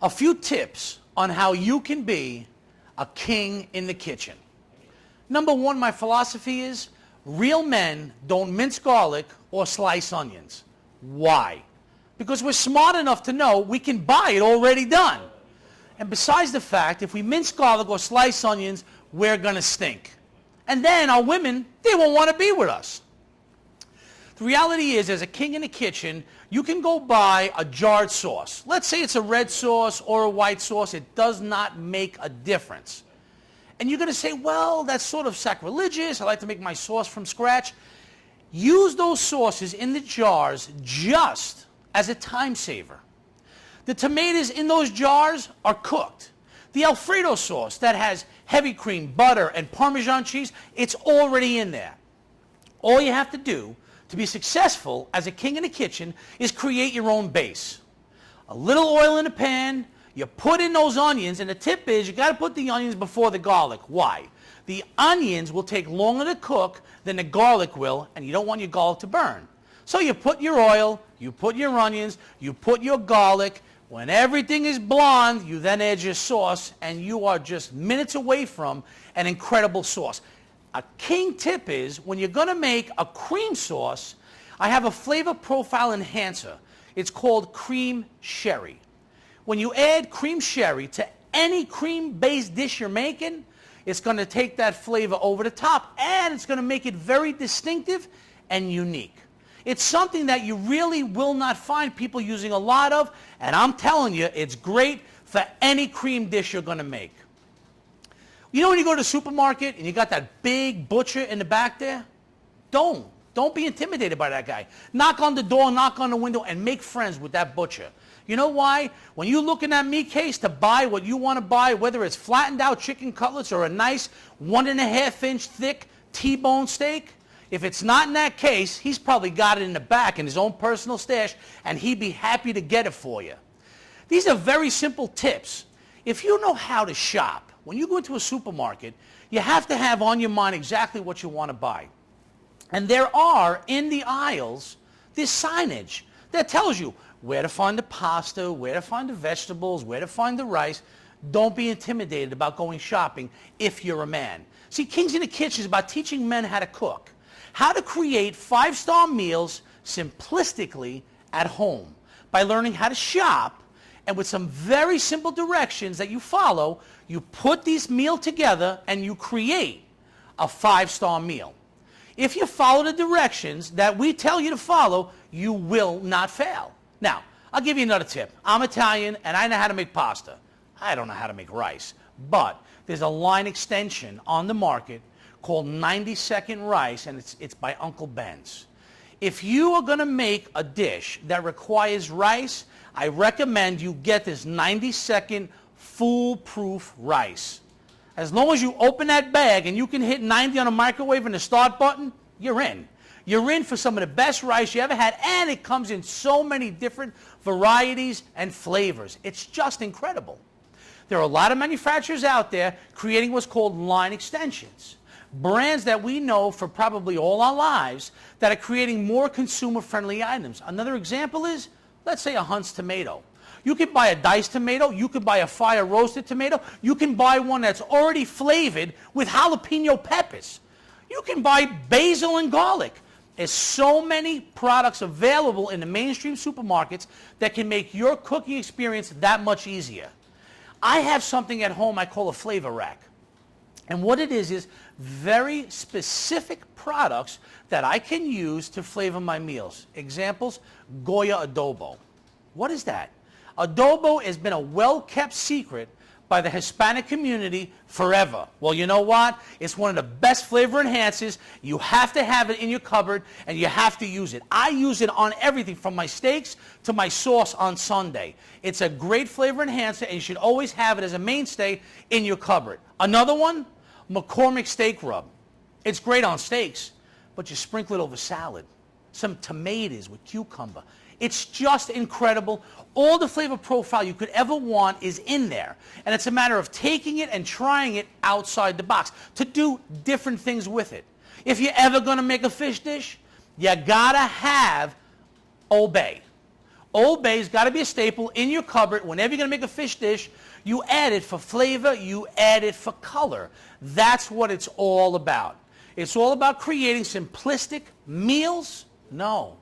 A few tips on how you can be a king in the kitchen. Number one, my philosophy is real men don't mince garlic or slice onions. Why? Because we're smart enough to know we can buy it already done. And besides the fact, if we mince garlic or slice onions, we're going to stink. And then our women, they won't want to be with us. The reality is, as a king in the kitchen, you can go buy a jarred sauce. Let's say it's a red sauce or a white sauce. It does not make a difference. And you're going to say, well, that's sort of sacrilegious. I like to make my sauce from scratch. Use those sauces in the jars just as a time saver. The tomatoes in those jars are cooked. The Alfredo sauce that has heavy cream, butter, and Parmesan cheese, it's already in there. All you have to do to be successful as a king in the kitchen is create your own base. A little oil in a pan, you put in those onions, and the tip is you got to put the onions before the garlic. Why? The onions will take longer to cook than the garlic will, and you don't want your garlic to burn. So you put your oil, you put your onions, you put your garlic. When everything is blonde, you then add your sauce, and you are just minutes away from an incredible sauce. A king tip is, when you're going to make a cream sauce, I have a flavor profile enhancer. It's called cream sherry. When you add cream sherry to any cream-based dish you're making, it's going to take that flavor over the top, and it's going to make it very distinctive and unique. It's something that you really will not find people using a lot of, and I'm telling you, it's great for any cream dish you're going to make. You know when you go to the supermarket and you got that big butcher in the back there? Don't be intimidated by that guy. Knock on the door, knock on the window, and make friends with that butcher. You know why? When you look in that meat case to buy what you want to buy, whether it's flattened out chicken cutlets or a nice 1.5-inch thick T-bone steak, if it's not in that case, he's probably got it in the back in his own personal stash, and he'd be happy to get it for you. These are very simple tips. If you know how to shop, when you go into a supermarket, you have to have on your mind exactly what you want to buy. And there are, in the aisles, this signage that tells you where to find the pasta, where to find the vegetables, where to find the rice. Don't be intimidated about going shopping if you're a man. See, Kings in the Kitchen is about teaching men how to cook, how to create 5-star meals simplistically at home by learning how to shop. And with some very simple directions that you follow, you put these meals together and you create a 5-star meal. If you follow the directions that we tell you to follow, you will not fail. Now, I'll give you another tip. I'm Italian and I know how to make pasta. I don't know how to make rice. But there's a line extension on the market called 90-second rice, and it's by Uncle Ben's. If you are going to make a dish that requires rice, I recommend you get this 90-second foolproof rice. As long as you open that bag and you can hit 90 on a microwave and the start button, you're in. You're in for some of the best rice you ever had, and it comes in so many different varieties and flavors. It's just incredible. There are a lot of manufacturers out there creating what's called line extensions. Brands that we know for probably all our lives that are creating more consumer-friendly items. Another example is, let's say, a Hunt's tomato. You can buy a diced tomato, you can buy a fire-roasted tomato, you can buy one that's already flavored with jalapeno peppers. You can buy basil and garlic. There's so many products available in the mainstream supermarkets that can make your cooking experience that much easier. I have something at home I call a flavor rack. And what it is very specific products that I can use to flavor my meals. Examples, Goya adobo. What is that? Adobo has been a well-kept secret by the Hispanic community forever. Well, you know what? It's one of the best flavor enhancers. You have to have it in your cupboard, and you have to use it. I use it on everything from my steaks to my sauce on Sunday. It's a great flavor enhancer, and you should always have it as a mainstay in your cupboard. Another one, McCormick Steak Rub. It's great on steaks, but you sprinkle it over salad. Some tomatoes with cucumber. It's just incredible. All the flavor profile you could ever want is in there. And it's a matter of taking it and trying it outside the box to do different things with it. If you're ever going to make a fish dish, you got to have Old Bay. Old Bay's got to be a staple in your cupboard. Whenever you're going to make a fish dish, you add it for flavor, you add it for color. That's what it's all about. It's all about creating simplistic meals? No.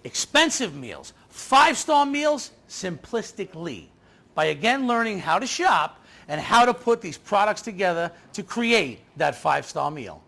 Expensive meals. 5-star meals? Simplistically. By again learning how to shop and how to put these products together to create that 5-star meal.